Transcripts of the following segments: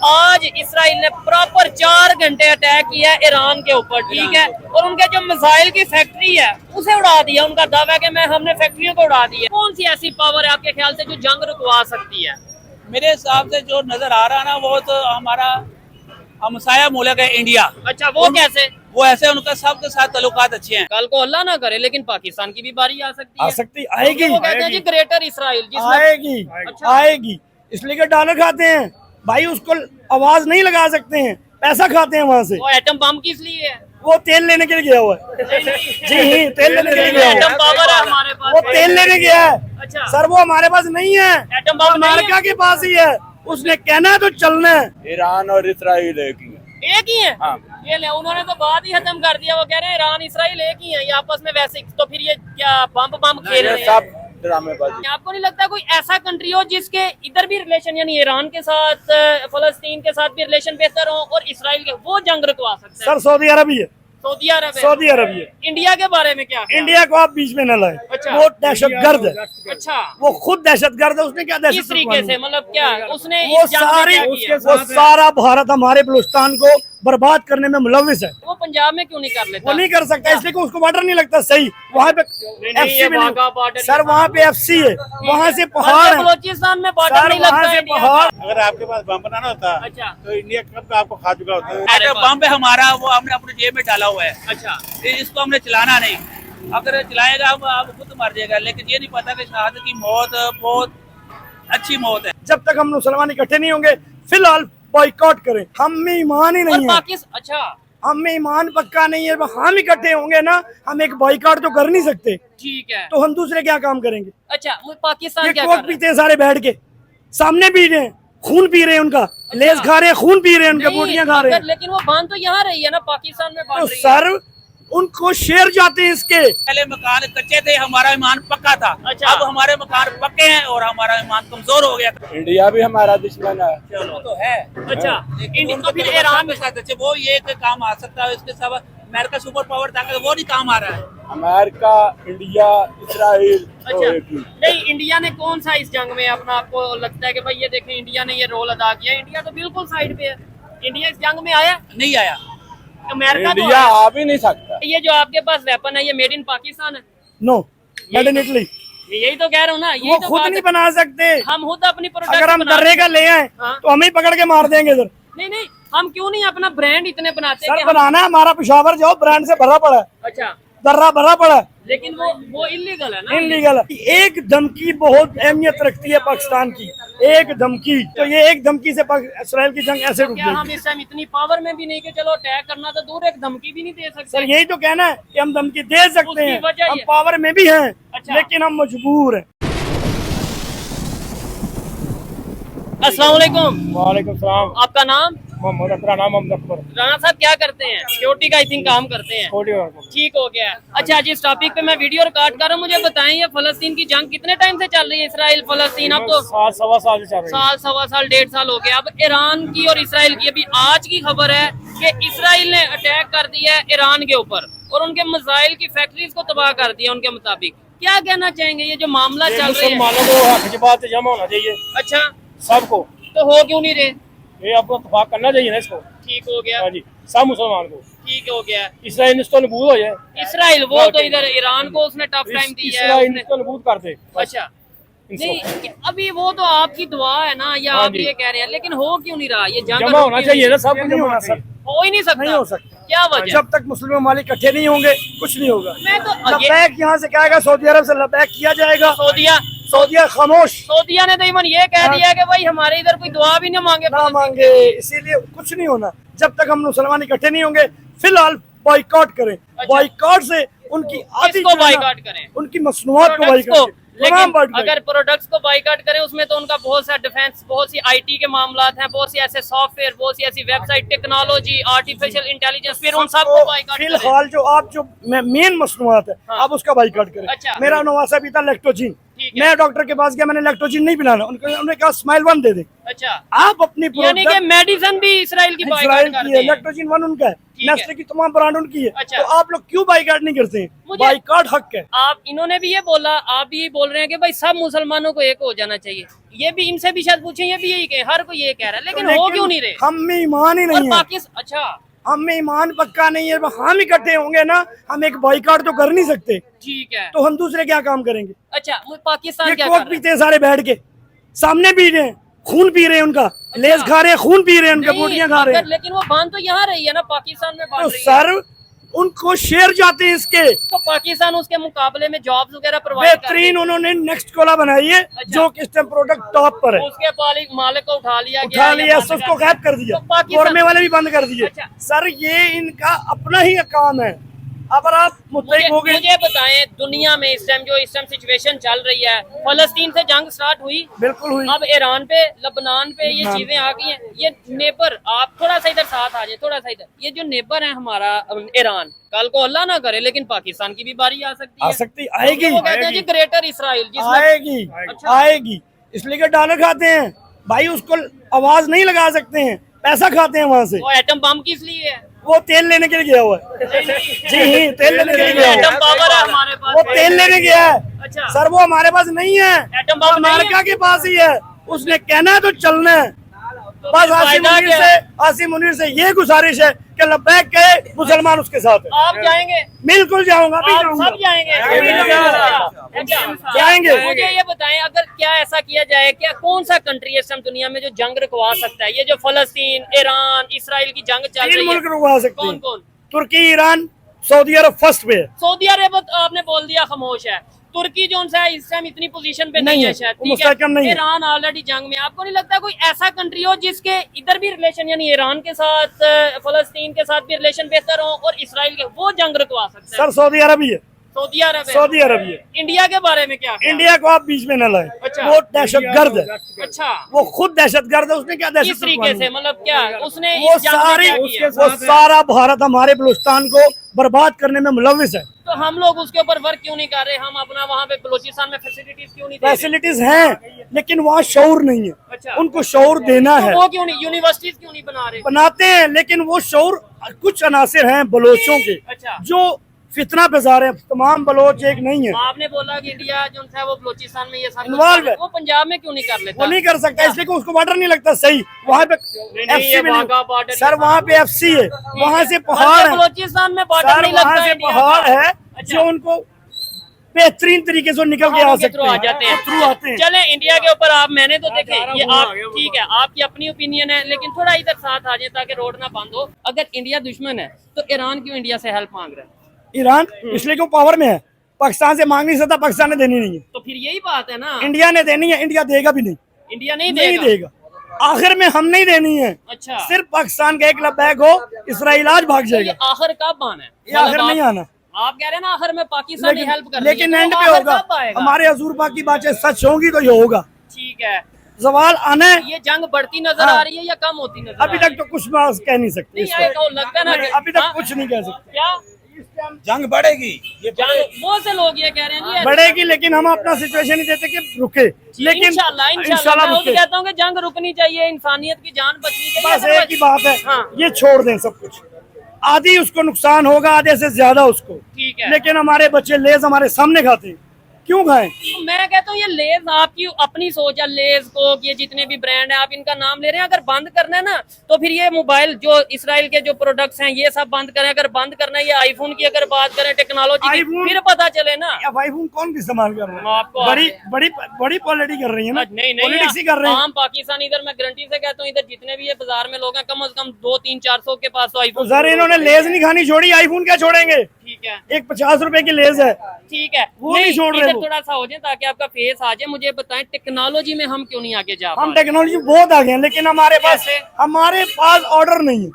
आज इसराइल ने प्रॉपर 4 घंटे अटैक किया है ईरान के ऊपर, ठीक है, और उनके जो मिसाइल की फैक्ट्री है उसे उड़ा दिया। उनका दावा है कि हमने फैक्ट्रियों को उड़ा दिया। कौन सी ऐसी पावर है आपके ख्याल से जो जंग रुकवा सकती है? मेरे हिसाब से जो नजर आ रहा है ना, वो तो हमारा हमसाया मुल्क है इंडिया। अच्छा, वो कैसे? वो ऐसे उनका सबके साथ ताल्लुकात अच्छे हैं। कल को अल्लाह ना करे लेकिन पाकिस्तान की भी बारी आ सकती है। आएगी, वो कहते हैं जी ग्रेटर इसराइल आएगी, अच्छा। आएगी। इसलिए कि डॉलर खाते हैं भाई, उसको आवाज नहीं लगा सकते हैं, पैसा खाते हैं वहाँ से। वो एटम बम किस लिए है? वो तेल लेने के लिए गया हुआ है। जी, तेल लेने के लिए गया हुआ एटम है। पावर है हमारे पास। वो तेल लेने गया है। अच्छा सर, वो हमारे पास नहीं है, एटम बम नहीं है? अमेरिका के पास ही है। उसने कहना है तो चलना है। ईरान और इसराइल एक ही है। एक ही है। हाँ। ये ले, उन्होंने तो बात ही खत्म कर दिया। वो कह रहे हैं ईरान इसराइल एक ही है, ये आपस में वैसे। तो फिर ये क्या बम खेल रहे हैं? सब ड्रामेबाजी। आपको नहीं लगता कोई ऐसा कंट्री हो जिसके इधर भी रिलेशन, यानी ईरान के साथ, फलस्तीन के साथ भी रिलेशन बेहतर हो और इसराइल के, वो जंग रुकवा सकते हैं? सर, सऊदी अरब ही है। सऊदी अरब है। सऊदी अरब ही है। इंडिया के बारे में क्या? इंडिया को आप बीच में न लाए। अच्छा। वो दहशतगर्द है। अच्छा, वो खुद दहशतगर्द है। उसने क्या दहशत किस तरीके से, मतलब क्या उसने वो इस जंग में सारी क्या किया? वो सारा भारत हमारे बलूचिस्तान को बर्बाद करने में मुलविस है। वो पंजाब में क्यों नहीं कर लेता? वो नहीं कर सकता, इसलिए कि उसको बॉर्डर नहीं लगता सही। वहाँ पे ये FC भी वाघा नहीं। border सर, वहाँ पे FC है, वहाँ से पहाड़ है। बलोचिस्तान में बॉर्डर सर, नहीं वहाँ लगता से इंडिया पहाड़। का। अगर आपके पास बम बनाना होता अच्छा तो इंडिया कब आपको खा चुका होता। एटम बम पे हमारा वो हमने अपने जेब में डाला हुआ है। अच्छा, इसको हमने चलाना नहीं। अगर चलाएगा आप खुद मर जाएगा। लेकिन ये नहीं पता कि शहादत की मौत बहुत अच्छी मौत है। जब तक हम मुसलमान इकट्ठे नहीं होंगे, फिलहाल बॉयकॉट करें। हम में ईमान ही और नहीं है। पाकिस्तान, अच्छा हम में ईमान पक्का नहीं है। हम इकट्ठे होंगे ना, हम एक बॉयकॉट तो कर नहीं सकते, ठीक है। तो हम दूसरे क्या काम करेंगे? अच्छा, वो पाकिस्तान ये क्या कोक कर रहा है? पीते हैं सारे बैठ के, सामने पी रहे हैं, खून पी रहे हैं उनका, लेस खा रहे हैं, खून पी रहे हैं, उनके नहीं, बोटियां खा रहे हैं। लेकिन वो बांध तो यहाँ रही है ना, पाकिस्तान में बांध तो रही है। सर, उनको शेर जाते हैं इसके। पहले मकान कच्चे थे, हमारा ईमान पक्का था। अच्छा। अब हमारे मकान पक्के हैं और हमारा ईमान कमजोर हो गया। इंडिया भी हमारा दुश्मन है। चलो तो है। अच्छा, लेकिन तो उनको फिर फिर ईरान के साथ अच्छे वो ये एक काम आ सकता है। इसके सिवा अमेरिका सुपर पावर ताकत वो नहीं काम आ रहा है। अमेरिका, इंडिया, इसराइल तो अच्छा, एक ही। नहीं, इंडिया ने कौन सा इस जंग में अपना, आपको लगता है कि भाई ये देखें इंडिया ने ये रोल अदा किया? इंडिया तो बिल्कुल साइड पे है। इंडिया इस जंग में आया? नहीं आया। अमेरिका तो इंडिया आया। आ भी नहीं सकता। ये जो आपके पास वेपन है ये मेड इन पाकिस्तान है? No, made in Italy. यही तो कह रहा हूँ ना, यही वो तो खुद बात नहीं है। बना सकते। हम खुद अपनी प्रोडक्ट अगर हम बना दर्रे का ले आए हाँ। तो हमें ही पकड़ के मार देंगे इधर। नहीं नहीं, हम क्यों नहीं अपना ब्रांड इतने बनाते सर, कि हम... बनाना है, हमारा पेशावर जाओ ब्रांड से भरा पड़ा है, अच्छा, दर्रा भरा पड़ा है। लेकिन वो इलीगल है ना? इनलीगल है। एक धमकी बहुत अहमियत रखती है पाकिस्तान की, एक धमकी। तो ये एक धमकी से इसराइल की जंग ऐसे रुक क्या हम जाएगी। इस टाइम इतनी पावर में भी नहीं कि चलो अटैक करना तो दूर, एक धमकी भी नहीं दे सकते? सर, यही तो कहना है कि हम धमकी दे सकते उसकी हैं, वजह हम ये- पावर में भी हैं, अच्छा। लेकिन हम मजबूर हैं। अस्सलाम वालेकुम, वालेकुम सलाम। आपका नाम? मोहम्मद अकबर, नाम मोहम्मद अकबर। राणा साहब क्या करते हैं? सिक्योरिटी का आई थिंक काम करते हैं। ठीक हो गया। अच्छा, जिस टॉपिक पे मैं वीडियो रिकॉर्ड कर रहा हूँ, मुझे बताएं ये फलस्तीन की जंग कितने टाइम से चल रही है? इसराइल फलस्तीन अब तो साल सवा साल से चल रही है। साल, सवा साल, 1.5 साल हो गया। अब ईरान की और इसराइल की अभी आज की खबर है कि इसराइल ने अटैक कर दिया है ईरान के ऊपर और उनके मिसाइल की फैक्ट्रीज को तबाह कर दिया। उनके मुताबिक क्या कहना चाहेंगे? ये जो मामला चल रहा है, मुसलमानों को हक जबात जमा होना चाहिए, अच्छा, सबको। तो हो क्यों नहीं रहे? ये आपको इत्तेफाक करना चाहिए ना इसको। ठीक हो गया, हाँ जी, सब मुसलमान को। ठीक हो गया। इसराइल इसको नबूद हो जाए। इसराइल वो तो इधर ईरान को उसने टफ टाइम दिया है इसराइल उसने। इसको नबूद कर दे। अच्छा, नहीं, अभी वो तो आपकी दुआ है ना, या हाँ आप जी। ये कह रहे हैं, लेकिन हो क्यों नहीं रहा? ये जंग जमा रुक होना क्यों चाहिए नहीं? ना, सब कुछ जमा होना चाहिए। हो ही नहीं सकता। नहीं हो सकता। क्या वजह? जब तक मुस्लिम ममालिक इकट्ठे नहीं होंगे कुछ नहीं होगा। मैं तो ये लबैक यहाँ से कहेगा, सऊदी अरब से लबैक किया जाएगा। सऊदिया खामोश। सऊदिया ने तो इवन ये कह दिया कि भाई हमारे इधर कोई दुआ भी नहीं मांगे। ना मांगे, इसीलिए कुछ नहीं होना जब तक हम मुसलमान इकट्ठे नहीं होंगे। फिलहाल बॉयकॉट करें। बॉयकॉट से उनकी आदि किसको बाइकाट करें? उनकी मसनूआत को प्रोडक्ट्स बाइकाट को। लेकिन अगर प्रोडक्ट्स को बाइकाट करें उसमें तो उनका बहुत सा डिफेंस, बहुत सी आईटी के मामलात हैं, बहुत सी ऐसे सॉफ्टवेयर, बहुत सी ऐसी वेबसाइट, टेक्नोलॉजी, आर्टिफिशियल इंटेलिजेंस, फिर उन सबको बाइकाट करें। फिलहाल जो आप जो मेन मसनूआत है हाँ। आप उसका बाइकाट करें। अच्छा। मेरा नवासा भी था लैक्टोजीन। ठीक है। मैं डॉक्टर के पास गया, मैंने लैक्टोजिन नहीं पिलाना, उन्होंने कहा स्माइल 1 दे दे। अच्छा, आप अपनी यानी कि मेडिसिन भी इसराइल की इसराइल बाइकाट की करते है, हैं। लैक्टोजिन 1 उनका है, ठीक है। नेस्ले की तमाम ब्रांड उनकी है। अच्छा। तो आप लोग क्यों बाइकाट नहीं करते हैं? मुझे- बाइकाट हक है। आप इन्होंने भी ये बोला, आप भी ये बोल रहे हैं कि भाई सब मुसलमानों को एक हो जाना चाहिए। ये भी इनसे भी शायद पूछे, ये भी यही कहे, हर कोई ये कह रहा है, लेकिन हो क्यों नहीं रहे? हम में ईमान ही और नहीं है, पाकिस्तान, अच्छा हम में ईमान पक्का नहीं है। हम इकट्ठे होंगे ना, हम एक बाइकाट तो कर नहीं सकते, ठीक है। तो हम दूसरे क्या काम करेंगे? अच्छा, वो पाकिस्तान ये क्या कोक कर रहा है? पीते हैं सारे बैठ के, सामने पी रहे हैं, खून पी रहे हैं उनका, लेस खा रहे हैं, खून पी रहे हैं उनके, नहीं, बोटियां खा रहे हैं। अगर- लेकिन वो बांध तो यहाँ रही है ना, पाकिस्तान में तो बांध रही है। सर उनको शेयर जाते हैं इसके, तो पाकिस्तान उसके मुकाबले में जॉब्स वगैरह प्रोवाइड कर बेहतरीन उन्होंने नेक्स्ट कोला बनाई है, जो कि इस टाइम प्रोडक्ट टॉप पर है। उसके मालिक को उठा लिया उठा गया, लिया, या बंद उसको कर गायब कर दिया, तो पाकिस्तान- गौरमे वाले भी बंद कर दिए। अच्छा। सर ये इनका अपना ही काम है। अगर आप मुतैक हो गए, मुझे बताएं, दुनिया में इस टाइम सिचुएशन चल रही है, फलस्तीन से जंग स्टार्ट हुई, बिल्कुल हुई। अब ईरान पे, लबनान पे ये हाँ। चीजें आ गई हैं। ये नेबर, आप थोड़ा सा इधर साथ आ जाए, थोड़ा सा इधर। ये जो नेबर है हमारा ईरान, कल को अल्लाह ना करे लेकिन पाकिस्तान की भी बारी आ सकती है। आ सकती, आएगी, वो कहते हैं जी ग्रेटर इसराइल, जिसमें आएगी, अच्छा। आएगी। इसलिए कि डॉलर खाते हैं भाई, उसको आवाज नहीं लगा सकते हैं, पैसा खाते हैं वहां से। वो एटम बम किस लिए है? वो तेल लेने के लिए गया हुआ है। जी तेल लेने के लिए गया हुआ एटम है। पावर है हमारे पास। वो तेल लेने गया है। अच्छा। सर वो हमारे पास नहीं है, एटम वो बम नहीं है? अमेरिका के पास ही है। उसने कहना है तो चलना है। तो बस फिर फायदा आसिम क्या है? मुनीर से ये गुजारिश है कि लब्बैक कहे, मुसलमान उसके साथ है। आप जाएंगे? बिल्कुल जाऊंगा, भी आप जाऊंगा। सब जाएंगे? अच्छा, जाएंगे। मुझे ये बताएं, अगर क्या ऐसा किया जाए, क्या कौन सा कंट्री इस टाइम दुनिया में जो जंग रुकवा सकता है? ये जो फलस्तीन, ईरान, इसराइल की जंग चल 3 रही है, मुल्क रुकवा सकते कौन हैं, कौन? तुर्की, ईरान, सऊदी अरब फर्स्ट पे है। सऊदी अरब तो आपने बोल दिया खामोश है। तुर्की जो है इस टाइम इतनी पोजीशन पे नहीं नहीं है है, शायद, वो ठीक मुस्तहकम नहीं है। है। ईरान ऑलरेडी जंग में। आपको नहीं लगता कोई ऐसा कंट्री हो जिसके इधर भी रिलेशन, यानी ईरान के साथ, फलस्तीन के साथ भी रिलेशन बेहतर हो, और इसराइल के, वो जंग रुकवा सकता है? सर सऊदी अरब ही है, सऊदी अरब है। सऊदी अरब ही है। इंडिया के बारे में क्या ख्याल? इंडिया को आप बीच में न लाए, अच्छा। वो दहशतगर्द है, अच्छा, वो खुद दहशतगर्द है। उसने क्या किस दहशत तरीके से, मतलब क्या उसने वो इस जंग में सारी, क्या किया? वो सारा भारत हमारे बलूचिस्तान को बर्बाद करने में मुलविस है। तो हम लोग उसके ऊपर वर्क क्यों नहीं कर रहे? हम अपना वहाँ पे बलूचिस्तान में फैसिलिटीज क्यों नहीं दे रहे? फैसिलिटीज हैं, लेकिन वहाँ शऊर नहीं अच्छा। है। उनको शऊर देना है, तो वो क्यों नहीं, यूनिवर्सिटीज क्यों नहीं बना रहे? बनाते हैं, लेकिन वो शऊर, कुछ अनासिर हैं बलोचों के अच्छा। जो फितना बाजार है। तमाम बलोच एक नहीं है। आपने बोला कि इंडिया जो है वो बलूचिस्तान में ये सब Involve है। वो पंजाब में क्यों नहीं कर लेता? वो नहीं कर सकता, इसलिए कि उसको बॉर्डर नहीं लगता सही। वहाँ पे ये FC भी वाघा border नहीं, सर वहाँ पे FC है, वहाँ से पहाड़ मतलब है बलूचिस्तान में बॉर्डर सर, नहीं वहाँ लगता से इंडिया पहाड़ का। है अच्छा। जो उनको बेहतरीन तरीके से निकल के आ पहाड़ों के सकते थ्रू आ जाते हैं। थ्रू आते हैं। चले इंडिया के ऊपर आप, मैंने तो देखे ये आप, ठीक है आपकी अपनी ओपिनियन है, लेकिन थोड़ा इधर साथ आ जाए ताकि रोड ना बंद हो। अगर इंडिया दुश्मन है तो ईरान क्यों इंडिया से हेल्प मांग रहा है? ईरान इसलिए क्यों पावर में है, पाकिस्तान से मांग नहीं सकता, पाकिस्तान ने देनी नहीं है, तो फिर यही बात है ना, इंडिया ने देनी है। इंडिया देगा भी नहीं, इंडिया नहीं नहीं देगा। देगा। आखिर में हम नहीं देनी है, अच्छा, सिर्फ पाकिस्तान का एक लब्बैक हो, इसराइल आज भाग तो जाएगा। ये आखिर कब आना है? ये आखिर मतलब नहीं आप- आना, आप कह रहे हैं ना आखिर में पाकिस्तान हेल्प कर रही है, लेकिन तो एंड पे आखिर होगा। कब आएगा? हमारे हजूर पाक की बातें सच होंगी तो ये होगा। ठीक है, सवाल आना है। ये जंग बढ़ती नजर हाँ। आ रही है या कम होती नजर अभी आ रही तक तो कुछ बात कह नहीं सकते है? इस नहीं पर। आएगा, लगता है ना नहीं, कि- अभी तक हाँ? कुछ नहीं कह सकते। क्या जंग बढ़ेगी, ये जंग, बहुत से लोग ये कह रहे हैं जी ऐसे- बढ़ेगी, लेकिन हम अपना सिचुएशन ही देते कि रुके, लेकिन इंशाल्लाह इंशाल्लाह मैं रुके। तो कहता हूँ कि जंग रुकनी चाहिए, इंसानियत की जान बचनी चाहिए। बस अगर एक ही बात है, हाँ। ये छोड़ दें सब कुछ। आधी उसको नुकसान होगा, आधे से ज्यादा उसको, ठीक है, लेकिन हमारे बच्चे लेज हमारे सामने खाते हैं, क्यों खाएं? तो मैं कहता हूँ ये लेज आपकी अपनी सोच है। लेज को ये जितने भी ब्रांड है आप इनका नाम ले रहे हैं, अगर बंद करना है ना तो फिर ये मोबाइल जो इसराइल के जो प्रोडक्ट्स हैं ये सब बंद करें। अगर बंद करना है ये आईफोन की अगर बात करें, टेक्नोलॉजी की, iPhone- फिर पता चले ना। या वाईफोन कौन इस्तेमाल कर रहा है? आपको बड़ी बड़ी बड़ी पॉलिटिक्स कर रही है ना, नहीं पॉलिटिक्स ही कर रहे हैं। आम पाकिस्तान इधर मैं गारंटी से कहता हूँ इधर जितने भी ये बाजार में लोग हैं कम से कम 200-300-400 के पास तो तो आईफोन। सर इन्होंने लेज नहीं खानी छोड़ी, आईफोन क्या छोड़ेंगे? ठीक है, एक 50 रुपए की लेज है, ठीक है, वो नहीं छोड़ रहे इधर वो। थोड़ा सा हो जाए ताकि आपका फेस आ जाए। मुझे बताएं टेक्नोलॉजी में हम क्यों नहीं आगे जा पा हम रहे? टेक्नोलॉजी बहुत आगे हैं, लेकिन कैसे? हमारे पास ऑर्डर नहीं है।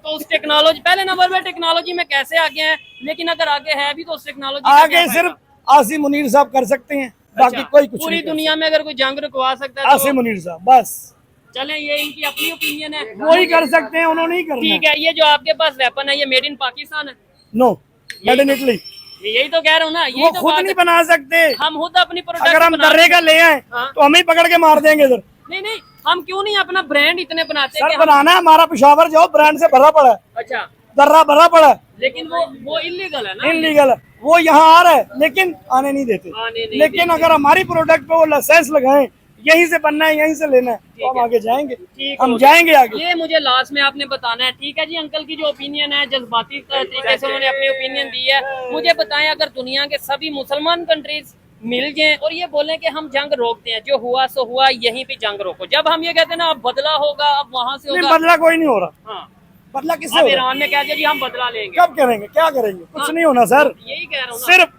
तो उस टेक्नोलॉजी, पहले नंबर पे टेक्नोलॉजी में कैसे आगे हैं, लेकिन अगर आगे है भी तो उस टेक्नोलॉजी का क्या आगे फायदा? सिर्फ आसिम मुनीर साहब कर सकते हैं, बाकी अच्छा, कोई कुछ पूरी नहीं कर दुनिया में अगर कोई जंग रुकवा सकता सकता। है आसिम तो मुनीर साहब बस चलें, ये इनकी अपनी ओपिनियन है, वो ही कर सकते हैं, उन्होंने ही करना ठीक है। ये जो आपके पास वेपन है ये मेड इन पाकिस्तान है? No, made in Italy. यही तो कह रहा हूँ ना, यही वो तो खुद बात नहीं है। बना सकते। हम खुद अपनी प्रोडक्ट अगर हम बना दर्रे का ले आए हाँ। तो हमें पकड़ के मार देंगे इधर। नहीं नहीं, हम क्यों नहीं अपना ब्रांड इतने बनाते सर कि हम... बनाना है, हमारा पेशावर जो ब्रांड से भरा पड़ा है, अच्छा, दर्रा भरा पड़ा है, लेकिन वो इलीगल है ना। इनलीगल है। वो यहाँ आ रहा है लेकिन आने नहीं देते। आने नहीं लेकिन देते। अगर हमारी प्रोडक्ट पे वो लाइसेंस लगाएं, यहीं से बनना है, यहीं से लेना है, तो हम आगे जाएंगे। ठीक हम हो जाएंगे गया। आगे। ये मुझे लास्ट में आपने बताना है, ठीक है जी। अंकल की जो ओपिनियन है, जज्बाती तरीके से उन्होंने अपनी ओपिनियन दी है। मुझे बताएं, अगर दुनिया के सभी मुसलमान कंट्रीज मिल जाएं और ये बोलें कि हम जंग रोकते हैं, जो हुआ सो हुआ, यहीं पे जंग रोको। जब हम ये कहते हैं ना अब बदला होगा, अब वहां से नहीं, होगा, बदला कोई नहीं हो रहा। हाँ, बदला किससे अब हो रहा? ईरान ने कह दिया जी हम बदला लेंगे। कब करेंगे, क्या करेंगे? कुछ हाँ। नहीं होना सर। यही कह रहा हूँ ना। सिर्फ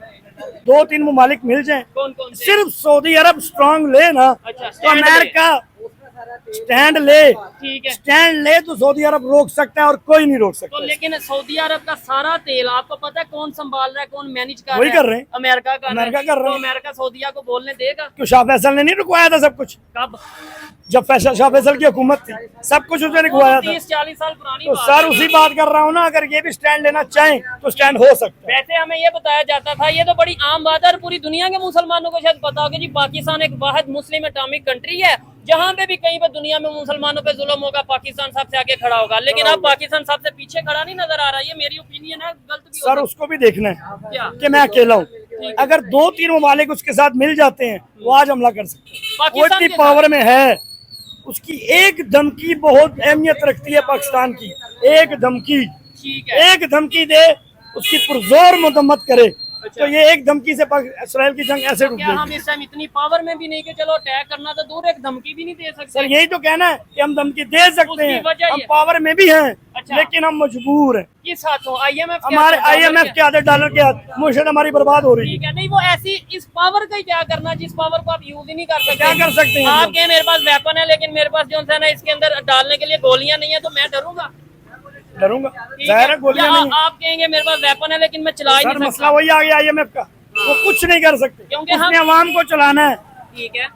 2-3 ममालिक मिल जाएं, कौन कौन से? सिर्फ सऊदी अरब स्ट्रांग ले ना, अच्छा, तो stand ले। अमेरिका स्टैंड ले, ठीक है। स्टैंड ले तो सऊदी अरब रोक सकता है और कोई नहीं रोक तो सकता। लेकिन सऊदी अरब का सारा तेल आपको पता है कौन संभाल रहा है, कौन मैनेज कर वही रहा है? कर रहे हैं। अमेरिका कर अमेरिका रहा है। कर रहा तो है। अमेरिका सऊदीया को बोलने देगा? क्यों शाह फैसल ने नहीं रुकवाया था सब कुछ? कब? जब शाह फैसल की हुकूमत थी, सब कुछ उसने रुकवाया था। 30-40 साल पुरानी तो बात सर है। उसी बात कर रहा हूँ ना, अगर ये भी स्टैंड लेना चाहें तो स्टैंड हो सकता है। वैसे हमें ये बताया जाता था, ये तो बड़ी आम बात है और पूरी दुनिया के मुसलमानों को शायद पता होगा जी, पाकिस्तान एक वाहिद मुस्लिम एटॉमिक कंट्री है। जहाँ पे भी कहीं पर दुनिया में मुसलमानों पे जुल्म होगा, पाकिस्तान सबसे आगे खड़ा होगा। लेकिन अब पाकिस्तान सबसे पीछे खड़ा नहीं नजर आ रहा। ये मेरी ओपिनियन है, गलत भी हो सर सकती उसको भी देखना है क्या? कि मैं अकेला हूँ। अगर 2-3 ममालिक उसके साथ मिल जाते हैं, वो आज हमला कर सकते हैं। वो पाकिस्तान इतनी के पावर में है, उसकी एक धमकी बहुत अहमियत रखती है पाकिस्तान की। एक धमकी, ठीक है। एक धमकी दे, उसकी पुरजोर मदम्मत करे, तो ये एक धमकी से इसराइल की जंग ऐसे रुक क्या हम जाएगी। इस टाइम इतनी पावर में भी नहीं कि चलो अटैक करना तो दूर, एक धमकी भी नहीं दे सकते? सर यही तो कहना है कि हम धमकी दे सकते उसकी हैं, वजह हम ये- पावर में भी हैं, अच्छा। लेकिन हम मजबूर हैं। किस हाथों? IMF के हमारे हाथों, डॉलर IMF के आधे डॉलर के हाथ मुश्किल हमारी बर्बाद हो रही है। ठीक है। नहीं, वो ऐसी इस पावर का ही क्या करना, जिस पावर को आप यूज ही नहीं कर सकते। क्या कर सकते हैं? आपके मेरे पास वेपन है, लेकिन मेरे पास जो है ना इसके अंदर डालने के लिए गोलियां नहीं है, तो मैं डरूंगा? डरूंगा, ठीक जाहिर है है? गोलियां या नहीं है। आप कहेंगे मेरे पास वेपन है लेकिन मैं चला ही सर नहीं मसला सकता? वही आ गया IMF का, वो कुछ नहीं कर सकते क्योंकि उसने हम- अवाम को चलाना है। ठीक है।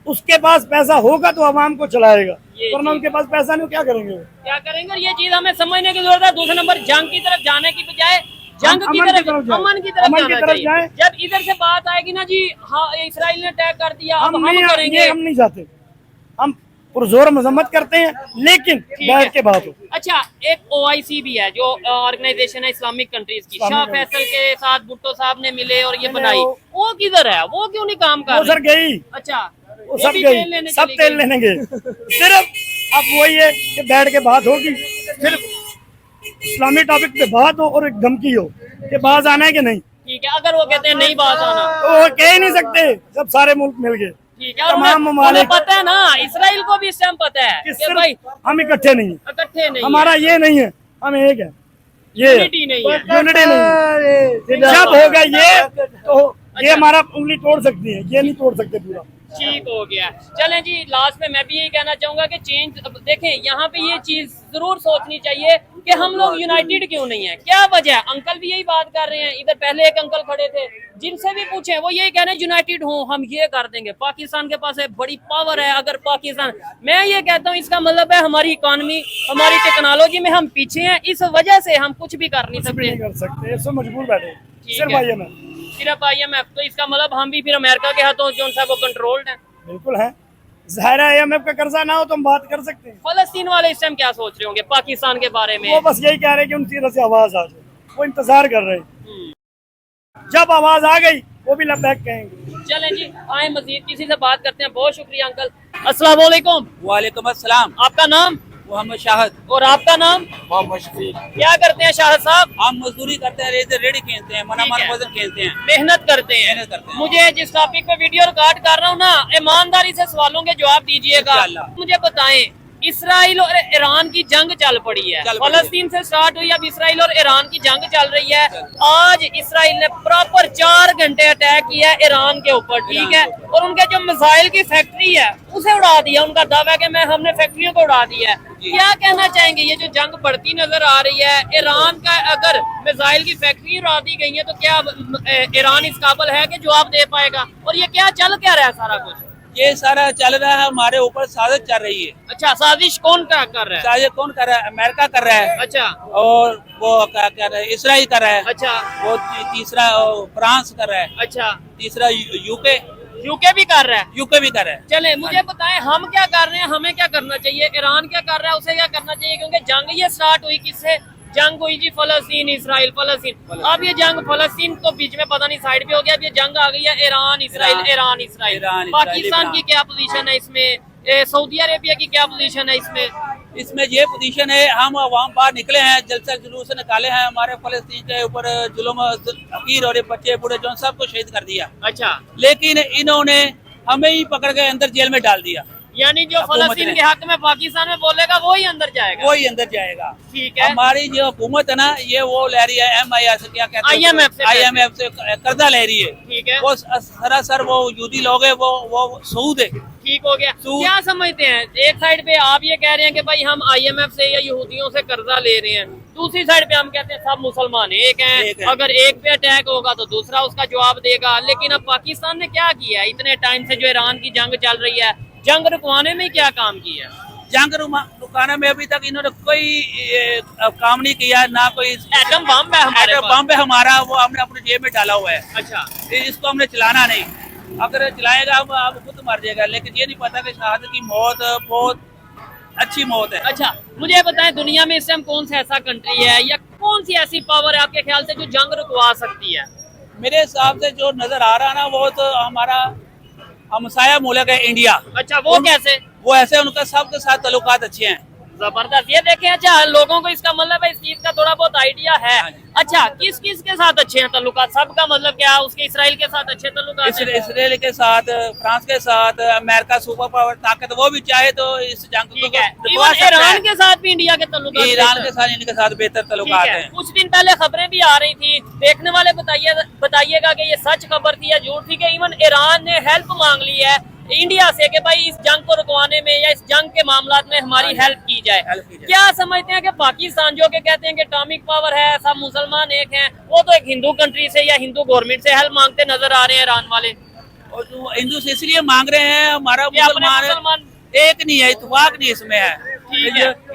उसके पास पैसा होगा तो अवाम को चलाएगा, ये वरना चीज- उनके पास पैसा नहीं, क्या करेंगे वो? क्या करेंगे? और ये चीज हमें समझने की जरूरत है। दूसरा नंबर, जंग की तरफ जाने की बजाय जंग की अमन की तरफ तरफ जाएं। अमन की तरफ अमन की जाना तरफ चाहिए। जाएं। जब इधर से बात आएगी ना जी, हाँ इसराइल ने अटैक कर दिया, अब हम नहीं, करेंगे। ये हम नहीं चाहते। हम पुरजोर मजम्मत करते हैं, लेकिन ठीक है। बैठ के बात हो। अच्छा, एक OIC भी है जो ऑर्गेनाइजेशन है इस्लामिक कंट्रीज की। शाह फैसल के साथ भुट्टो साहब ने मिले और ये नहीं, बनाई। वो- वो किधर है? वो क्यों नहीं काम कर वो सर रही? गई, अच्छा, वो वो सब भी तेल गई, लेने सब चली तेल गई। लेने गए। सिर्फ अब वही है कि बैठ के बात होगी, सिर्फ इस्लामी टॉपिक पे बात हो और एक धमकी हो कि बाज आना है कि नहीं, ठीक है। अगर वो कहते हैं नहीं बात आना, तो वो कह ही नहीं सकते जब सारे मुल्क मिल गए। ठीक है। और तमाम उन्हें ममालिक पता है ना, इसराइल को भी इस टाइम पता है कि कि भाई सिर्फ हम इकट्ठे नहीं हैं, इकट्ठे नहीं हमारा ये नहीं है, हम एक है, ये यूनिटी नहीं है। यूनिटी नहीं। जब होगा ये तो ये हमारा उंगली तोड़ सकती है, ये नहीं तोड़ सकते पूरा। ठीक हो गया। चलें जी, लास्ट में मैं भी यही कहना चाहूंगा कि चेंज, देखें यहाँ पे ये चीज जरूर सोचनी चाहिए कि हम लोग यूनाइटेड क्यों नहीं है, क्या वजह है? अंकल भी यही बात कर रहे हैं, इधर पहले एक अंकल खड़े थे, जिनसे भी पूछे वो यही कह रहे हैं यूनाइटेड हो, हम ये कर देंगे। पाकिस्तान के पास एक बड़ी पावर है, अगर पाकिस्तान, मैं ये कहता हूँ इसका मतलब है हमारी इकोनॉमी, हमारी टेक्नोलॉजी में हम पीछे हैं, इस वजह से हम कुछ भी कर नहीं कुछ भी नहीं सकते। कर सकते, इससे मजबूर बैठे हैं। ठीक सिर्फ है। IMF सिर्फ IMF, तो इसका मतलब हम भी फिर अमेरिका के हाथों जो सा वो कंट्रोल्ड है। बिल्कुल है। जाहिर है IMF का कर्जा ना हो तो हम बात कर सकते हैं। फलस्तीन वाले इस टाइम क्या सोच रहे होंगे पाकिस्तान के बारे में? वो बस यही कह रहे हैं कि उनकी तरफ से आवाज आ जाए, वो इंतजार कर रहे हैं। जब आवाज आ गई वो भी लब्बैक कहेंगे। चलें जी, आए मजीद किसी से बात करते हैं। बहुत शुक्रिया अंकल। अस्सलाम वालेकुम। वालेकुम अस्सलाम। आपका नाम मोहम्मद शाहद। और आपका नाम? मोहम्मद शफीक। क्या करते हैं शाहद साहब? हम मजदूरी करते हैं, रेड़ी खेलते हैं, मना ठीक मन है। वजन खेलते हैं। मेहनत करते हैं। मेहनत करते हैं। मुझे जिस टॉपिक पे वीडियो रिकॉर्ड कर रहा हूँ ना, ईमानदारी से सवालों के जवाब दीजिएगा। इंशाअल्लाह। मुझे बताएं, इसराइल और ईरान की जंग चल पड़ी है, चल पड़ी है। फलस्तीन से स्टार्ट हुई, अब इसराइल और ईरान की जंग चल रही है। आज इसराइल ने प्रॉपर 4 घंटे अटैक किया है ईरान के ऊपर, ठीक है, और उनके जो मिसाइल की फैक्ट्री है उसे उड़ा दिया। उनका दावा है कि हमने फैक्ट्रियों को उड़ा दिया है। क्या कहना चाहेंगे, ये जो जंग बढ़ती नजर आ रही है, ईरान का अगर मिसाइल की फैक्ट्री उड़ा दी गई है तो क्या ईरान इस काबिल है कि जवाब दे पाएगा? और ये क्या चल क्या रहा है सारा कुछ? ये सारा चल रहा है, हमारे ऊपर साजिश चल रही है। अच्छा, साजिश कौन क्या कर रहा है? साजिश कौन कर रहा है? अमेरिका कर रहा है, अच्छा और वो क्या कर रहा है, इसराइल कर रहा है, अच्छा वो तीसरा फ्रांस कर रहा है, अच्छा, तीसरा यूके यूके भी कर रहा है। यूके भी कर रहा है। चले मुझे बताएं, हम क्या कर रहे हैं, हमें क्या करना चाहिए, ईरान क्या कर रहा है, उसे क्या करना चाहिए? क्योंकि जंग ये स्टार्ट हुई किससे? जंग हुई जी फलस्तीन इसराइल, फलस्तीन। अब ये जंग फलस्तीन तो बीच में पता नहीं साइड पे हो गया, अब ये जंग आ गई है Iran Israel, Iran Israel. Pakistan की क्या पोजीशन है इसमें? सऊदी अरेबिया की क्या पोजीशन है इसमें? इसमें ये पोजीशन है, हम वहाँ बाहर निकले हैं, जलसा जुलूस निकाले हैं, हमारे फलस्तीन के ऊपर जुल्म हकीर और बच्चे बूढ़े जो सबको शहीद कर दिया। अच्छा, लेकिन इन्होंने हमें ही पकड़ के अंदर जेल में डाल दिया। यानी जो फलस्तीन के हक में पाकिस्तान में बोलेगा वो ही अंदर जाएगा। वो ही अंदर जाएगा। ठीक है। हमारी जो हुकूमत है ना, ये वो ले रही है MIR से, क्या कहते हैं, IMF से कर्जा ले रही है। ठीक है। वो सरासर वो यहूदी लोग है, वो सूद है। ठीक हो गया। क्या समझते हैं, एक साइड पे आप ये कह रहे हैं कि भाई हम IMF से या यहूदियों से कर्जा ले रहे हैं, दूसरी साइड पे हम कहते हैं सब मुसलमान एक हैं, अगर एक पे अटैक होगा तो दूसरा उसका जवाब देगा। लेकिन अब पाकिस्तान ने क्या किया है इतने टाइम से, जो ईरान की जंग चल रही है, जंग रुकवाने में क्या काम किया? जंग रुकाने में अभी तक इन्होंने कोई काम नहीं किया, ना कोई एटम बम है हमारे एटम बम है हमारा, वो हमने अपने जेब में डाला हुआ है। अच्छा, इसको हमने चलाना नहीं, अगर चलाएगा आप खुद मर जाएगा। लेकिन ये नहीं पता कि शहादत की मौत बहुत अच्छी मौत है। अच्छा, मुझे बताएं, दुनिया में इस टाइम कौन सा ऐसा कंट्री है या कौन सी ऐसी पावर है आपके ख्याल से जो जंग रुकवा सकती है? मेरे हिसाब से जो नजर आ रहा है ना, वो तो हमारा हमसाया मुल्क है इंडिया। अच्छा, वो कैसे? वो ऐसे उनका सबके साथ ताल्लुकात अच्छे हैं। जबरदस्त। ये देखें, अच्छा लोगों को इसका मतलब है, इस चीज का थोड़ा बहुत आइडिया है। अच्छा, किस किस के साथ अच्छे हैं ताल्लुकात? सबका मतलब क्या? उसके इसराइल के साथ अच्छे ताल्लुकात हैं? इसराइल के साथ, फ्रांस के साथ, अमेरिका सुपर पावर ताकत, वो भी चाहे तो इस जंग को ठीक है। रुकवा सकता है। ईरान के साथ भी इंडिया के ताल्लुकात, ईरान के साथ इनके साथ बेहतर ताल्लुकात हैं। कुछ दिन पहले खबरें भी आ रही थी, देखने वाले बताइएगा कि ये सच खबर थी या झूठ थी, कि इवन ईरान ने हेल्प मांग ली है इंडिया से कि भाई इस जंग को रुकवाने में या इस जंग के मामलात में हमारी हेल्प की जाए। क्या समझते हैं कि पाकिस्तान जो के कहते हैं कि एटॉमिक पावर है, सब मुसलमान एक हैं, वो तो एक हिंदू कंट्री से या हिंदू गवर्नमेंट से हेल्प मांगते नजर आ रहे हैं ईरान वाले? और जो हिंदू से इसलिए मांग रहे हैं, हमारा मुसलमान एक नहीं है, इत्तेफाक नहीं इसमें है।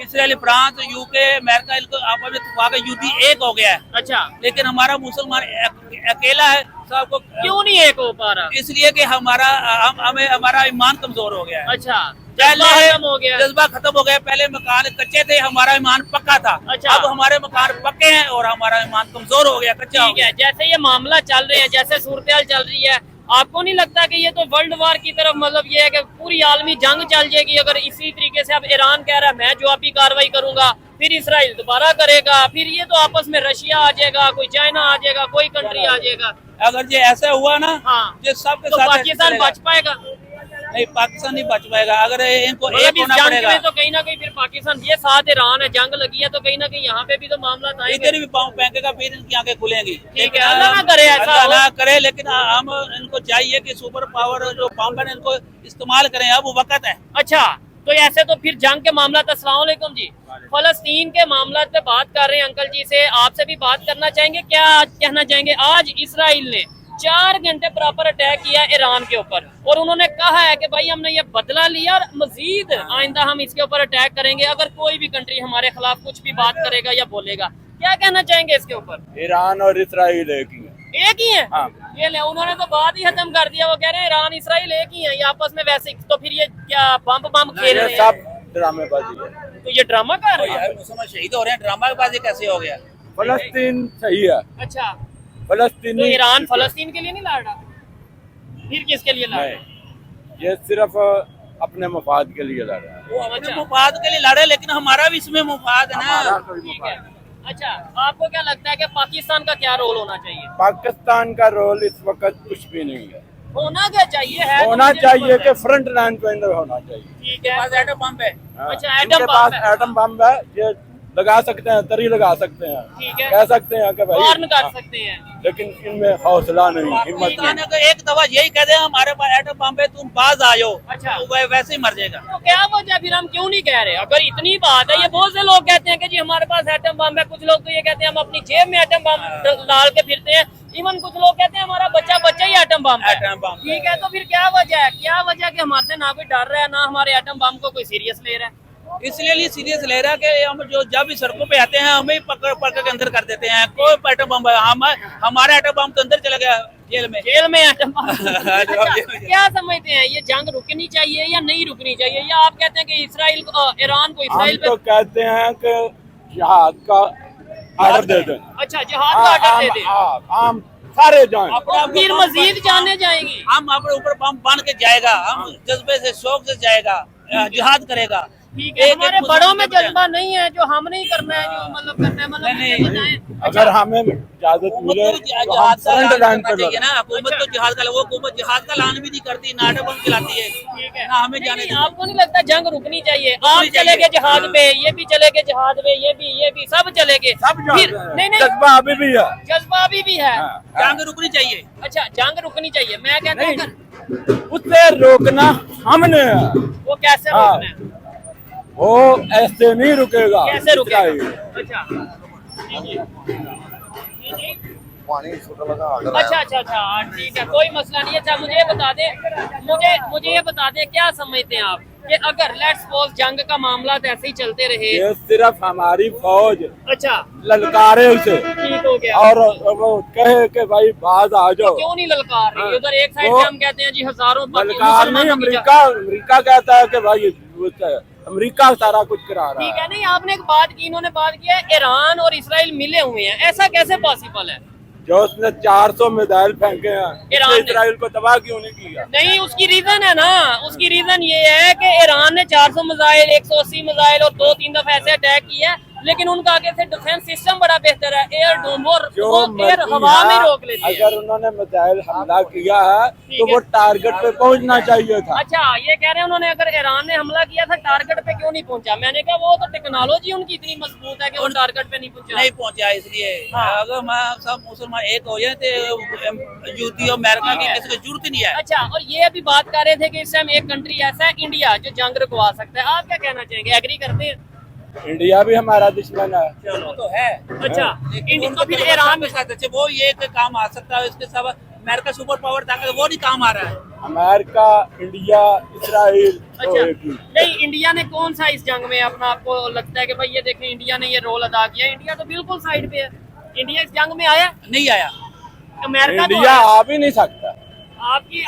इसराइल, फ्रांस, यूके, अमेरिका, इनको आपस में इत्तेफाक है, यूपी एक हो गया है। अच्छा, लेकिन हमारा मुसलमान अकेला है, सबको क्यों नहीं एक हो पा रहा? इसलिए कि हमारा ईमान कमजोर हो गया है। अच्छा, जज्बा खत्म हो गया। पहले मकान कच्चे थे, हमारा ईमान पक्का था। अच्छा। अब हमारे मकान पक्के हैं और हमारा ईमान कमजोर हो गया, कच्चा हो ठीक गया। है। जैसे ये मामला चल रहे हैं, जैसे सूरत चल रही है, आपको नहीं लगता कि ये तो वर्ल्ड वार की तरफ, मतलब ये है कि पूरी आलमी जंग चल जाएगी अगर इसी तरीके से? अब ईरान कह रहा है मैं जवाबी कार्रवाई करूंगा, फिर इसराइल दोबारा करेगा, फिर ये तो आपस में रशिया आ जाएगा, कोई चाइना आ जाएगा, कोई कंट्री आ जाएगा। अगर ये ऐसा हुआ ना, हाँ, ये सबके तो साथ पाकिस्तान बच पाएगा? नहीं, पाकिस्तान नहीं बच पाएगा। अगर इनको मतलब एक इस होना जंग पड़ेगा में तो कहीं ना कहीं फिर पाकिस्तान, ये साथ ईरान है, जंग लगी है तो कहीं ना कहीं यहाँ पे भी तो मामला आएंगे। इधर भी पाँव फेंकेगा, फिर इनकी आंखें खुलेंगी। ठीक है, अल्लाह ना करे ऐसा अल्लाह हो। ना करे, लेकिन हम इनको चाहिए कि सुपर पावर जो पावर इनको इस्तेमाल करें, अब वक्त है। अच्छा, तो ऐसे तो फिर जंग के मामला। अस्सलाम वालेकुम जी, फलस्तीन के मामला पे बात कर रहे हैं अंकल जी से, आपसे भी बात करना चाहेंगे। क्या कहना चाहेंगे? आज इसराइल ने 4 घंटे प्रॉपर अटैक किया ईरान के ऊपर, और उन्होंने कहा है कि भाई हमने ये बदला लिया और मजीद आइंदा हम इसके ऊपर अटैक करेंगे अगर कोई भी कंट्री हमारे खिलाफ कुछ भी बात करेगा या बोलेगा। क्या कहना चाहेंगे इसके ऊपर? ईरान और इसराइल एक ही है। एक ही है? हाँ। ये ले, उन्होंने तो बात ही खत्म कर दिया, वो कह रहे हैं ईरान इसराइल एक ही है, ये आपस में वैसे। तो फिर ये क्या बम खेल रहे हैं? सब ड्रामेबाजी है। तो ये ड्रामा कर रहे हैं? यार मुसलमान शहीद हो रहे हैं, ड्रामाबाजी कैसे हो गया? फलस्तीन सही है। अच्छा, फलस्तीन तो ईरान फलस्तीन के लिए नहीं लड़ रहा, फिर किसके लिए लड़ रहा है? ये सिर्फ अपने मफाद के लिए लड़ रहा है। वो अपने मुफाद के लिए लड़े, लेकिन हमारा भी इसमें मुफाद है हमारा ना। कोई ठीक है। मफाद नहीं। अच्छा, आपको क्या लगता है कि पाकिस्तान का क्या रोल होना चाहिए? पाकिस्तान का रोल इस वक्त कुछ भी नहीं है। होना क्या चाहिए है? होना चाहिए कि फ्रंट लाइन पे अंदर होना चाहिए। ठीक है। पास एटम बम है। हाँ, अच्छा, इनके एटम पास बम है। एटम बम है, ये लगा सकते हैं, तरी लगा सकते हैं, ठीक है। कह सकते हैं कि भाई वार्न कर हाँ, सकते हैं। लेकिन इनमें हौसला नहीं, हिम्मत पाकिस्तान नहीं। अगर एक दफा यही कह दे हमारे पास एटम बम है, तुम बाज आयो, अच्छा। तो वह वैसे ही मर जाएगा। तो क्या वजह फिर हम क्यों नहीं कह रहे? अगर इतनी बात है, ये बहुत से लोग कहते हैं कि जी हमारे पास एटम बम है, कुछ लोग तो ये कहते हैं हम अपनी जेब में एटम बम डाल के फिरते हैं, इवन कुछ लोग कहते हैं हमारा बच्चा बच्चा ही एटम बम है। Atom bomb. ठीक है, तो फिर क्या वजह है, क्या वजह कि हमारे ना कोई डर रहा है ना हमारे एटम बम को कोई सीरियस ले रहा है? इसलिए सीरियस ले रहा है कि हम जो जब भी सड़कों पे आते हैं हमें पकड़ पकड़ के अंदर कर देते हैं। कोई एटम बम हम हमारा एटम बम तो अंदर चला गया जेल में एटम बम। अच्छा, क्या समझते हैं ये जंग रुकनी चाहिए या नहीं रुकनी चाहिए, या आप कहते हैं कि इसराइल ईरान को हम इसराइल तो पे? कहते हैं कि जिहाद का ऑर्डर दे दें। अच्छा, जिहाद का ऑर्डर दे दें। हम सारे जाएं। और फिर मजीद जाने जाएंगी। हम अपने ऊपर बम बन के जाएगा, हम जज्बे से शौक से जाएगा, जिहाद करेगा। ठीक है, हमारे बड़ों में जज्बा नहीं है जो हम नहीं करना है, जो मतलब करना है, मतलब नहीं, ये बताएं। अगर हमें इजाजत मिले तो हम जिहाद का फ्रंट ऐलान लाइन करना पे चाहिए लड़ें। ना। हुकूमत तो जिहाद का वो हुकूमत जिहाद का ऐलान भी नहीं करती, नाटक बम चलाती है। ठीक है, ना हमें नहीं, जाने नहीं, देती। आपको नहीं लगता जंग रुकनी चाहिए? आप चाहिए। चले गए जिहाद पे, ये भी चले गए जिहाद पे, ये भी सब चले गए, सब फिर जाते हैं। नहीं नहीं जज्बा अभी भी है। जज्बा अभी भी है। हाँ, हाँ। जंग रुकनी चाहिए। अच्छा, जंग रुकनी चाहिए। मैं कहता हूँ अगर उसे रोकना हमने है। वो कैसे हाँ। रोकना है, वो ऐसे नहीं रुकेगा। कैसे रुकेगा? इसराइल। अच्छा अच्छा, ठीक है, कोई मसला नहीं है। अच्छा, मुझे ये बता दे, मुझे ये बता दे, क्या समझते हैं आप कि अगर लेट्स सपोज जंग का मामला तो ऐसे ही चलते रहे? ये सिर्फ हमारी फौज अच्छा, ललकारे उसे ठीक हो गया। और वो कहे कि भाई बाज आ जाओ। क्यों नहीं ललकार रही? हाँ। उधर एक साइड वो पे हम कहते हैं जी हजारों ललकार नहीं, मुसलमानों की अमेरिका कहता है कि भाई अमेरिका सारा कुछ करा रहा ठीक है। है। नहीं, आपने एक बात की, इन्होंने बात की है ईरान और इसराइल मिले हुए हैं, ऐसा कैसे पॉसिबल है? जो उसने 400 मिसाइल फेंके हैं, ईरान उसने ने। इसराइल को तबाह क्यों नहीं किया? नहीं, उसकी रीजन है ना, उसकी रीजन ये है कि ईरान ने 400 मिसाइल, 180 मिसाइल और 2-3 दफे ऐसे अटैक किया है, लेकिन उनका आगे से डिफेंस सिस्टम बड़ा बेहतर है। एयर डोम जो वो एयर मर्जी हवा में है, रोक लेती है। अगर उन्होंने मिसाइल हमला किया है ठीक तो है। वो टारगेट पे पहुंचना चाहिए था। अच्छा, ये कह रहे हैं उन्होंने अगर ईरान ने हमला किया था टारगेट पे क्यों नहीं पहुंचा? मैंने कहा वो तो टेक्नोलॉजी उनकी इतनी मजबूत है कि वो टारगेट पे नहीं पहुंचा। नहीं पहुंचा, इसलिए हाँ। अगर हम सब मुसलमान एक हो जाए तो यूती और अमेरिका की किसी को जरूरत ही नहीं है। अच्छा, और ये अभी बात कर रहे थे कि इस टाइम एक कंट्री ऐसा है इंडिया जो जंग रुकवा सकता है, आप क्या कहना चाहेंगे? एग्री करते हैं? इंडिया भी हमारा दुश्मन है। चलो तो है, अच्छा, लेकिन इंडिया उनको तो फिर फिर ईरान के साथ अच्छे वो ये एक काम आ सकता है, इसके साथ अमेरिका सुपर पावर ताकत वो नहीं काम आ रहा है। अमेरिका, इंडिया, इसराइल तो अच्छा, एक ही। नहीं, इंडिया ने कौन सा इस जंग में अपना आपको लगता है कि भाई ये देखें इंडिया ने ये रोल अदा किया? इंडिया तो बिल्कुल साइड पे है। इंडिया इस जंग में आया? नहीं आया। अमेरिका तो इंडिया आया। आ भी नहीं सकता।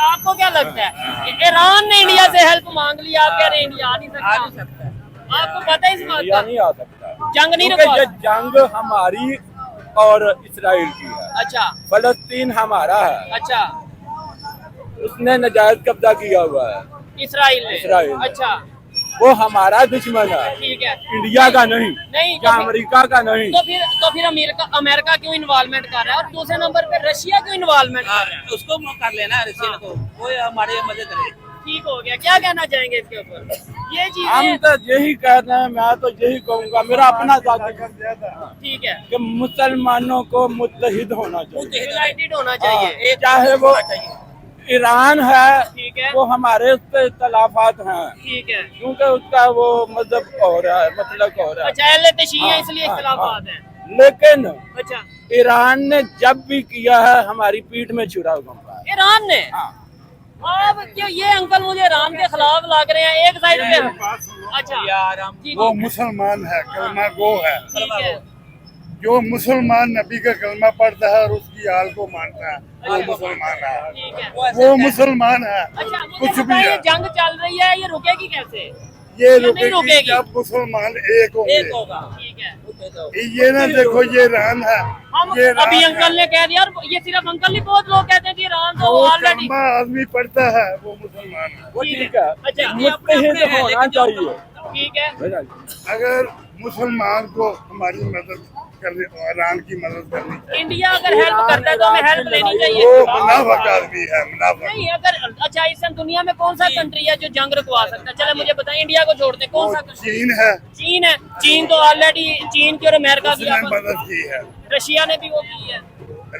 आपको क्या लगता है कि ईरान ने इंडिया से हेल्प मांग लिया, आप कह रहे हैं इंडिया आ नहीं आ नहीं सकता? सकता। आपको पता है इस बात इंडिया का? नहीं आ सकता जंग नहीं क्योंकि रुकवा ये सकता? जंग हमारी और इसराइल की है। अच्छा फलस्तीन हमारा है, अच्छा, उसने नजायज कब्जा किया हुआ है। इसराइल ने? इसराइल ने। अच्छा, वो हमारा दुश्मन है, ठीक है। इंडिया का नहीं, नहीं, या अमेरिका का नहीं। तो फिर अमेरिका क्यों इन्वॉल्वमेंट कर रहा है? और दूसरे नंबर पे रशिया क्यों इन्वॉल्वमेंट कर रहा है? उसको कर लेना रशियन को, वो हमारे मदद करे। ठीक हो गया। क्या कहना चाहेंगे इसके ऊपर? ये हम चीजें तो यही कह रहे हैं, मैं तो यही कहूँगा, मेरा अपना जाति ठीक है, कि मुसलमानों को मुत्तहिद होना चाहिए। यूनाइटेड होना हाँ, चाहिए। चाहे वो ईरान है, ठीक है, वो हमारे उस पे इख्तलाफात हैं, ठीक है। क्योंकि उसका वो मजहब हो रहा है, मतलब हो रहा है। अच्छा, अहले तशीह है हाँ, इसलिए हाँ, इख्तिलाफात हैं। लेकिन अच्छा, ईरान ने जब भी किया है हमारी पीठ में छुरा घुमा है। ईरान ने? हाँ। अब क्या ये अंकल मुझे ईरान के खिलाफ लग रहे हैं? एक साइड पे अच्छा यार हम जी, वो जी, मुसलमान है, कलमा गो है। ठीक है। जो मुसलमान नबी का कलमा पढ़ता है और उसकी आल को मानता है वो अच्छा। मुसलमान है। ठीक है। वो मुसलमान है, अच्छा, मुझे कुछ भी बताइए, है। जंग चल रही है, ये रुकेगी कैसे? ये नहीं रुकेगी रुकेगी। जब मुसलमान एक होंगे। एक होगा। ठीक है। ये ना देखो, ये ईरान है, हम ये ईरान अभी है। अंकल ने कह दिया, और ये सिर्फ अंकल नहीं, बहुत लोग कहते हैं कि ईरान तो वो ऑलरेडी कलमा आदमी पढ़ता है वो मुसलमान है। वो ठीक है, अच्छा, मुत्तहिद होना चाहिए। ठीक है। अगर मुसलमान को हमारी मदद करने, ईरान की मदद करनी चाहिए। इंडिया अगर हेल्प करता है तो हमें हेल्प लेनी चाहिए। वो मुनाफिक आदमी है, मुनाफिक। नहीं, अगर अच्छा, इस समय दुनिया में कौन सा कंट्री है जो जंग रुकवा सकता है? चले मुझे बताएं, इंडिया को छोड़ दें, कौन वो सा कंट्री? चीन है, चीन है। चीन तो ऑलरेडी, चीन की और अमेरिका की उसने आपस- मदद की है। रशिया ने भी वो की है।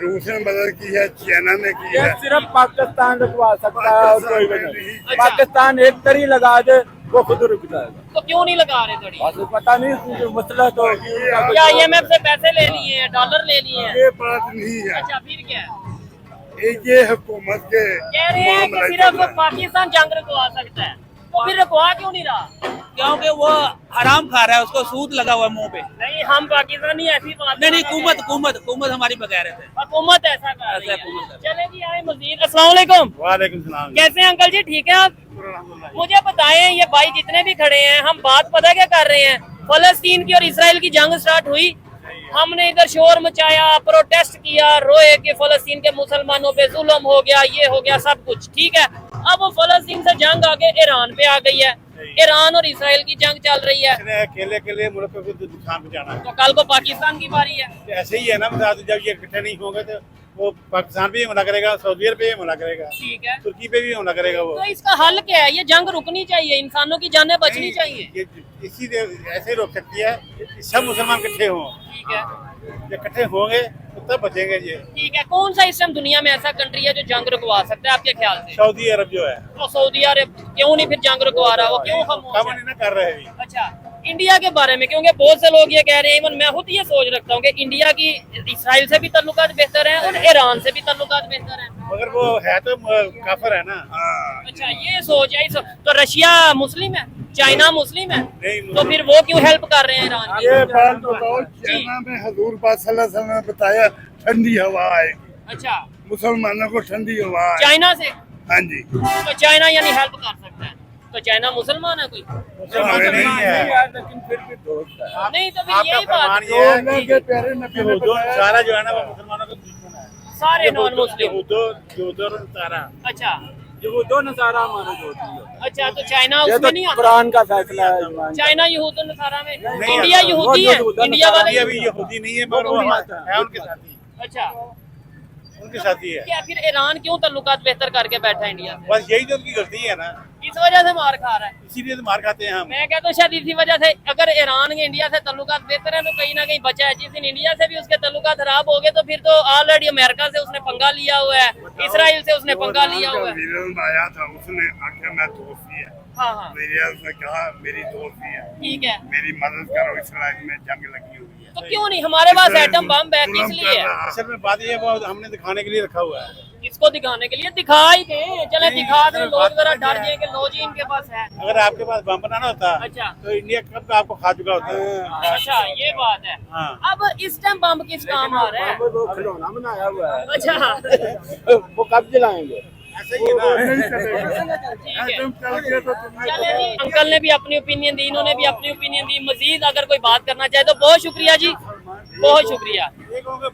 रूस ने मदद की है, चाइना ने की ये है। सिर्फ पाकिस्तान रुकवा सकता है और कोई भी नहीं। अच्छा। पाकिस्तान एक तरी लगा दे वो खुद रुक जाएगा। तो क्यों नहीं लगा रहे थोड़ी? बस पता नहीं मसला तो क्या IMF से पैसे ले लिए हैं, डॉलर ले लिए हैं? ये बात नहीं है, अच्छा फिर क्या है? ये हुकूमत के कह रहे हैं कि सिर्फ पाकिस्तान जंग रुकवा सकता है, तो फिर रुकवा क्यों नहीं रहा? क्योंकि वो हराम खा रहा है, उसको सूद लगा हुआ है मुंह पे। नहीं हम पाकिस्तानी ऐसी बात नहीं हुकूमत हमारी बगैरत है। हुकूमत ऐसा कर रही ऐसा है। हुकूमत कर चले जी आए मजीद। अस्सलाम वालेकुम। वालेकुम सलाम। कैसे हैं अंकल जी, ठीक है आप? मुझे बताएं, ये भाई जितने भी खड़े हैं, हम बात पता क्या कर रहे हैं? फलस्तीन की और इसराइल की जंग स्टार्ट हुई, हमने इधर शोर मचाया, प्रोटेस्ट किया, रोए कि फलस्तीन के मुसलमानों पे जुल्म हो गया, ये हो गया, सब कुछ ठीक है। अब वो फलस्तीन से जंग आगे ईरान पे आ गई है, ईरान और इसराइल की जंग चल रही है, अकेले के लिए मुल्क को नुकसान पहुंचाना है। तो कल को पाकिस्तान की बारी है। ऐसे ही है ना, जब ये इकट्ठे नहीं होंगे तो वो पाकिस्तान पे भी हमला करेगा, सऊदी अरब पे भी हमला करेगा, ठीक है, तुर्की पे भी हमला करेगा वो। तो इसका हल क्या है? ये जंग रुकनी चाहिए, इंसानों की जानें बचनी चाहिए। ये इसी ऐसे ही रोक सकती है कि सब मुसलमान इकट्ठे हों। ठीक है, ये इकट्ठे होंगे तो तब बचेंगे ये। ठीक है। कौन सा इस टाइम दुनिया में ऐसा कंट्री है जो जंग रुकवा सकता है आपके ख्याल से? सऊदी अरब जो है तो सऊदी अरब क्यों नहीं फिर जंग रुकवा रहा? वो क्यों खामोश कम है? नहीं ना कर रहे अभी। अच्छा, इंडिया के बारे में, क्योंकि बहुत से लोग ये कह रहे हैं, इवन मैं खुद ये सोच रखता हूँ कि इंडिया की इसराइल से भी ताल्लुकात बेहतर हैं और ईरान से भी ताल्लुकात बेहतर हैं। मगर वो है तो काफर है ना। अच्छा, ये सोच है। तो रशिया मुस्लिम है, चाइना मुस्लिम है, नहीं, तो फिर वो क्यों हेल्प कर रहे हैं ईरान की? ये बात बताओ, चाइना में हजूर पाक सल्लल्लाहु अलैहि वसल्लम ने बताया ठंडी हवा आएगी, अच्छा, मुसलमानों को ठंडी हवा आएगी। चाइना से? हाँ जी, तो चाइना यानी हेल्प कर सकता है, तो चाइना मुसलमान है कोई? नहीं है। लेकिन फिर भी दोस्त है। नहीं, तो फिर आपका यही बात फरमान है। ये है अल्लाह के प्यारे नबी ने बताया, सारा जो है ना वो मुसलमानों का दुश्मन है। सारे नॉन मुस्लिम। यहूद और नसारा। अच्छा ये दो नजारा हमारे दोस्त अच्छा, तो चाइना ये उसमें तो नहीं आता? कुरान का फैसला है। चाइना यहूद और नसारा में? नहीं, इंडिया वो यहूदी है, इंडिया वाले? ये अभी यहूदी नहीं है, मगर वो है उनके साथी, अच्छा, उनके साथी है। क्या फिर ईरान क्यों ताल्लुकात बेहतर करके बैठा है इंडिया से? बस यही तो उनकी गलती है ना, इस वजह से मार खा रहा है। इसीलिए तो मार खाते हैं हम। मैं कहता हूँ शायद इसी वजह से, अगर ईरान के इंडिया से ताल्लुकात बेहतर है तो कहीं ना कहीं बचा है। जिस दिन इंडिया से भी उसके ताल्लुकात खराब हो गए तो फिर तो ऑलरेडी अमेरिका से उसने पंगा लिया हुआ है, इसराइल से उसने पंगा लिया हुआ है। वीरन आया था, उसने आके मैं दोस्ती है, हाँ हाँ, उसने कहा मेरी दोस्ती है, ठीक है। मेरी मदद करो, इसराइल में जंग लगी हुई है। तो क्यों नहीं? हमारे पास एटम बम है, किस लिए है? असल में बात ये है, वो हमने दिखाने के लिए रखा हुआ है। इसको दिखाने के लिए दिखा ही दे, चले दिखा दे, लोग जरा डर जाए कि लो जी इनके पास है। अगर आपके पास बम बनाना होता अच्छा, तो इंडिया कब का आपको खा चुका होता। अच्छा ये बात है। हाँ। अब इस टाइम बम किस काम आ रहा है? वो खिलौना बनाया हुआ है, अच्छा वो कब जलाएंगे? ऐसा ही है ना। नहीं चलेगा, ठीक है। तुम चल गए तो तुम्हें चले जी, अंकल ने भी अपनी ओपिनियन दी, इन्होंने भी अपनी ओपिनियन दी। मजीद अगर कोई बात करना चाहे तो बहुत शुक्रिया जी, बहुत शुक्रिया। एक होंगे